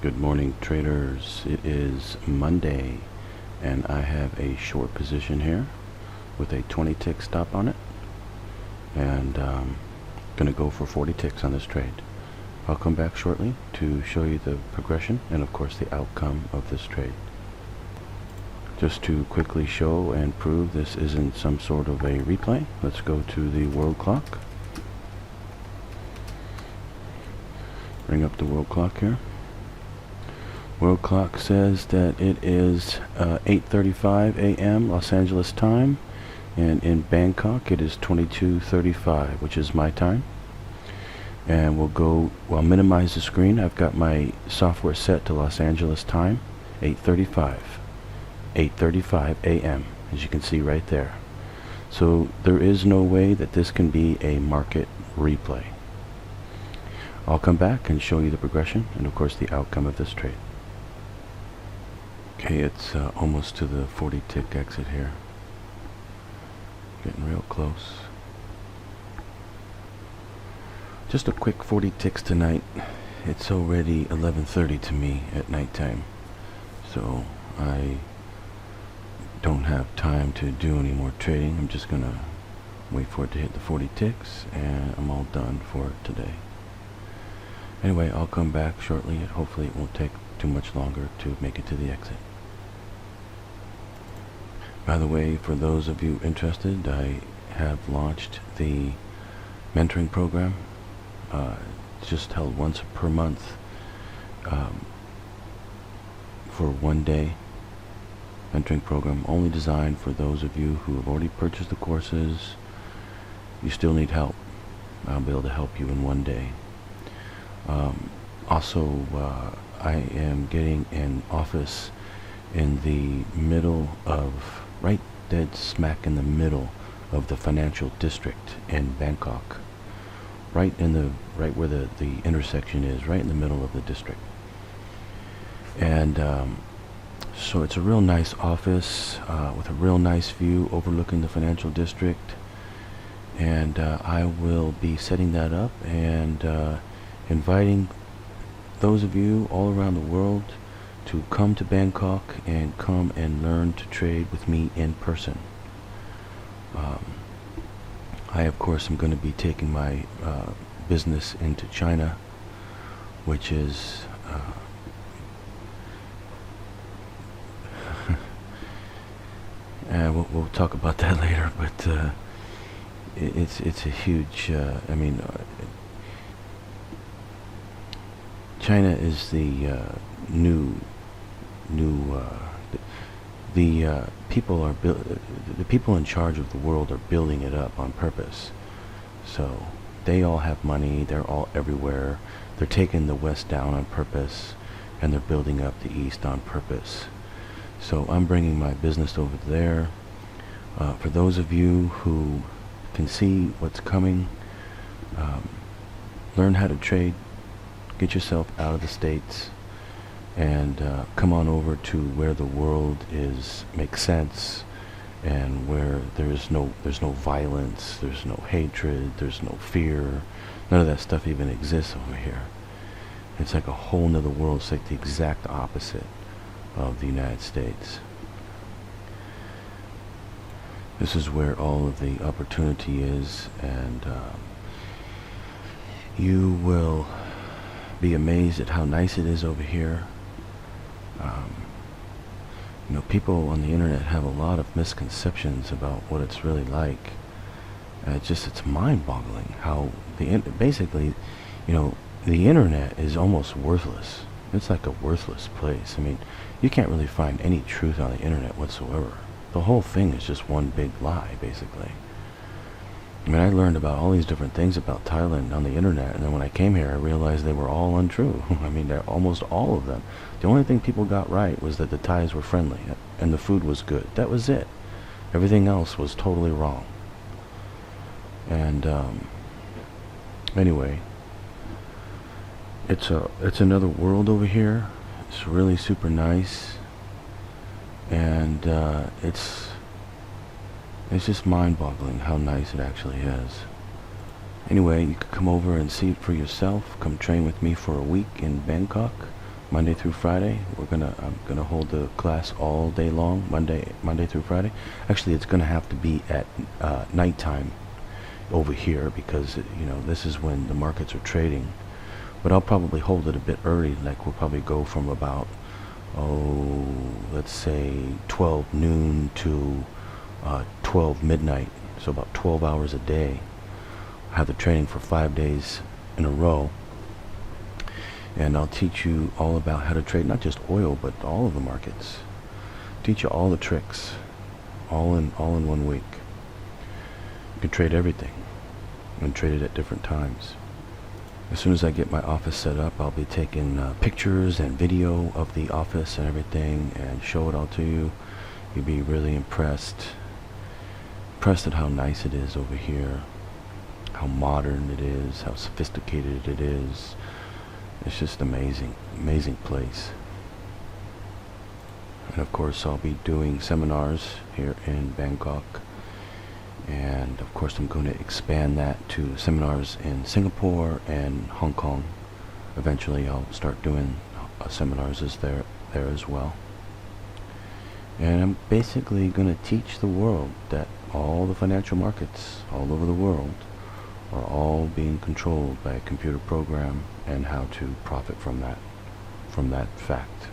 Good morning, traders. It is Monday, and I have a short position here with a 20 tick stop on it, and gonna go for 40 ticks on this trade. I'll come back shortly to show you the progression and of course the outcome of this trade. Just to quickly show and prove this isn't some sort of a replay, let's go to the world clock. Bring up the world clock here. World clock says that it is 8:35 a.m. Los Angeles time, and in Bangkok it is 22:35, which is my time. And I'll minimize the screen. I've got my software set to Los Angeles time, 8:35 a.m., as you can see right there. So there is no way that this can be a market replay. I'll come back and show you the progression and of course the outcome of this trade. Okay, it's almost to the 40 tick exit here. Getting real close. Just a quick 40 ticks tonight. It's already 11:30 to me at nighttime, so I don't have time to do any more trading. I'm just gonna wait for it to hit the 40 ticks and I'm all done for today. Anyway, I'll come back shortly. Hopefully it won't take too much longer to make it to the exit. By the way, for those of you interested, I have launched the mentoring program. It's just held once per month for 1 day. Mentoring program only designed for those of you who have already purchased the courses. You still need help. I'll be able to help you in 1 day. Also, I am getting an office in the middle of, right dead smack in the middle of the financial district in Bangkok. Right where the intersection is, right in the middle of the district. And so it's a real nice office with a real nice view overlooking the financial district. And I will be setting that up and inviting those of you all around the world to come to Bangkok and come and learn to trade with me in person. I of course am going to be taking my business into China, which is we'll talk about that later, but it's a huge China is the the people in charge of the world are building it up on purpose. So they all have money, they're all everywhere, they're taking the West down on purpose, and they're building up the East on purpose. So I'm bringing my business over there. For those of you who can see what's coming, learn how to trade, get yourself out of the States, and come on over to where the world makes sense, and where there's no violence, there's no hatred, there's no fear. None of that stuff even exists over here. It's like a whole nother world. It's like the exact opposite of the United States. This is where all of the opportunity is, and you will be amazed at how nice it is over here. People on the internet have a lot of misconceptions about what it's really like. It's mind-boggling how basically, the internet is almost worthless. It's like a worthless place. I mean, you can't really find any truth on the internet whatsoever. The whole thing is just one big lie, basically. I mean, I learned about all these different things about Thailand on the internet, and then when I came here, I realized they were all untrue. I mean, almost all of them. The only thing people got right was that the Thais were friendly, and the food was good. That was it. Everything else was totally wrong. And anyway, it's another world over here. It's really super nice, and it's just mind-boggling how nice it actually is. Anyway, you could come over and see it for yourself. Come train with me for a week in Bangkok. Monday through Friday. I'm gonna hold the class all day long, Monday through Friday. Actually, it's gonna have to be at nighttime over here because this is when the markets are trading. But I'll probably hold it a bit early. Like we'll probably go from about let's say 12 noon to 12 midnight. So about 12 hours a day. I have the training for 5 days in a row. And I'll teach you all about how to trade not just oil, but all of the markets. Teach you all the tricks, all in 1 week. You can trade everything and trade it at different times. As soon as I get my office set up, I'll be taking pictures and video of the office and everything and show it all to you. You'll be really impressed at how nice it is over here, how modern it is, how sophisticated it is. It's just amazing place. And of course I'll be doing seminars here in Bangkok, and of course I'm going to expand that to seminars in Singapore and Hong Kong. Eventually I'll start doing seminars there as well. And I'm basically going to teach the world that all the financial markets all over the world are all being controlled by a computer program, and how to profit from that fact.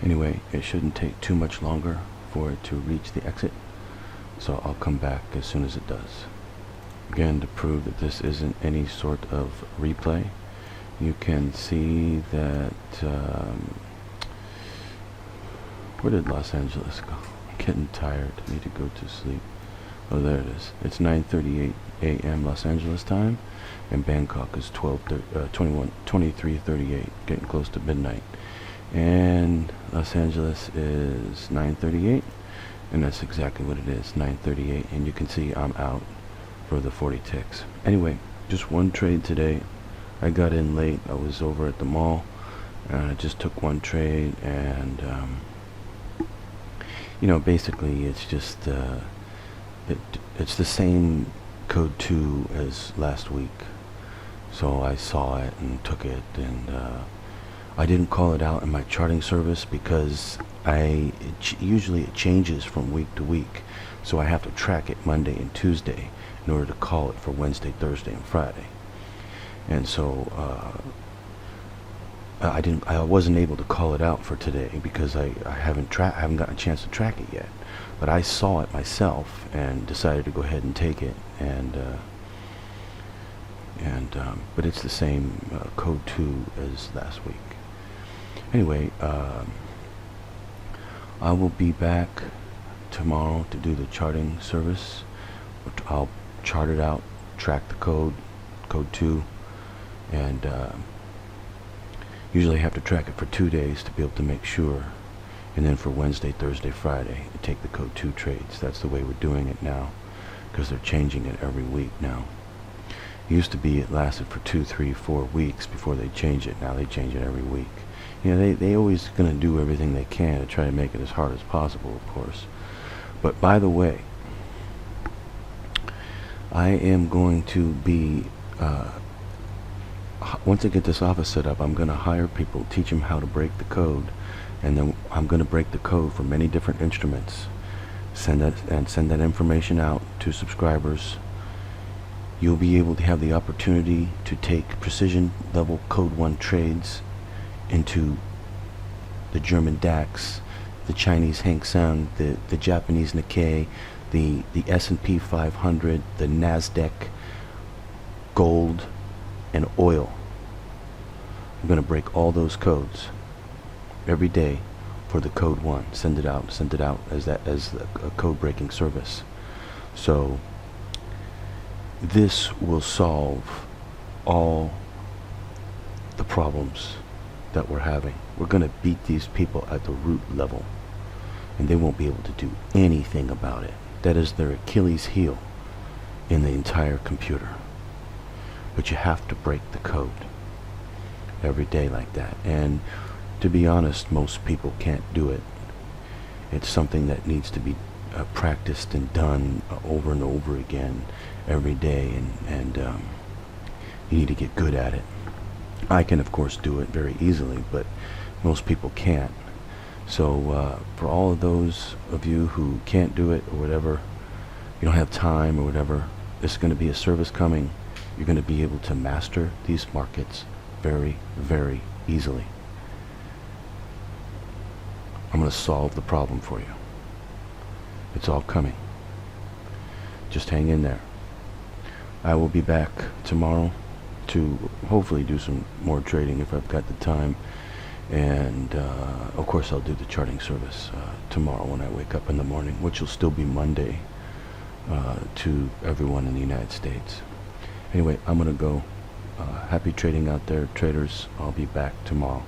Anyway, it shouldn't take too much longer for it to reach the exit, so I'll come back as soon as it does. Again, to prove that this isn't any sort of replay, you can see that where did Los Angeles go? I'm getting tired. I need to go to sleep. Oh, there it is. It's 9:38 a.m. Los Angeles time, and Bangkok is 23:38, getting close to midnight. And Los Angeles is 9:38, and that's exactly what it is, 9:38. And you can see I'm out for the 40 ticks. Anyway, just one trade today. I got in late. I was over at the mall, and I just took one trade, and basically it's just it's the same code 2 as last week. So I saw it and took it, and I didn't call it out in my charting service because usually it changes from week to week. So I have to track it Monday and Tuesday in order to call it for Wednesday, Thursday, and Friday. And so I wasn't able to call it out for today because I haven't gotten a chance to track it yet. But I saw it myself and decided to go ahead and take it, but it's the same code 2 as last week. Anyway, I will be back tomorrow to do the charting service. I'll chart it out, track the code 2, and usually I have to track it for 2 days to be able to make sure. And then for Wednesday, Thursday, Friday, I take the code 2 trades. That's the way we're doing it now, because they're changing it every week now. It used to be it lasted for 2, 3, 4 weeks before they change it. Now they change it every week. They always gonna do everything they can to try to make it as hard as possible, of course. But by the way, I am going to be once I get this office set up, I'm gonna hire people, teach them how to break the code. And then I'm going to break the code for many different instruments, send that information out to subscribers. You'll be able to have the opportunity to take precision level code 1 trades into the German DAX, the Chinese Hang Seng, the Japanese Nikkei, the S&P 500, the Nasdaq, gold, and oil. I'm going to break all those codes every day for the code 1. Send it out as a code breaking service. So this will solve all the problems that we're having. We're going to beat these people at the root level, and they won't be able to do anything about it. That is their Achilles heel in the entire computer. But you have to break the code every day like that. And to be honest, most people can't do it. It's something that needs to be practiced and done over and over again every day, and you need to get good at it. I can, of course, do it very easily, but most people can't. So for all of those of you who can't do it or whatever, you don't have time or whatever, there's going to be a service coming. You're going to be able to master these markets very, very easily. I'm going to solve the problem for you. It's all coming. Just hang in there. I will be back tomorrow to hopefully do some more trading if I've got the time. And of course I'll do the charting service tomorrow when I wake up in the morning, which will still be Monday to everyone in the United States. Anyway, I'm going to go. Happy trading out there, traders. I'll be back tomorrow.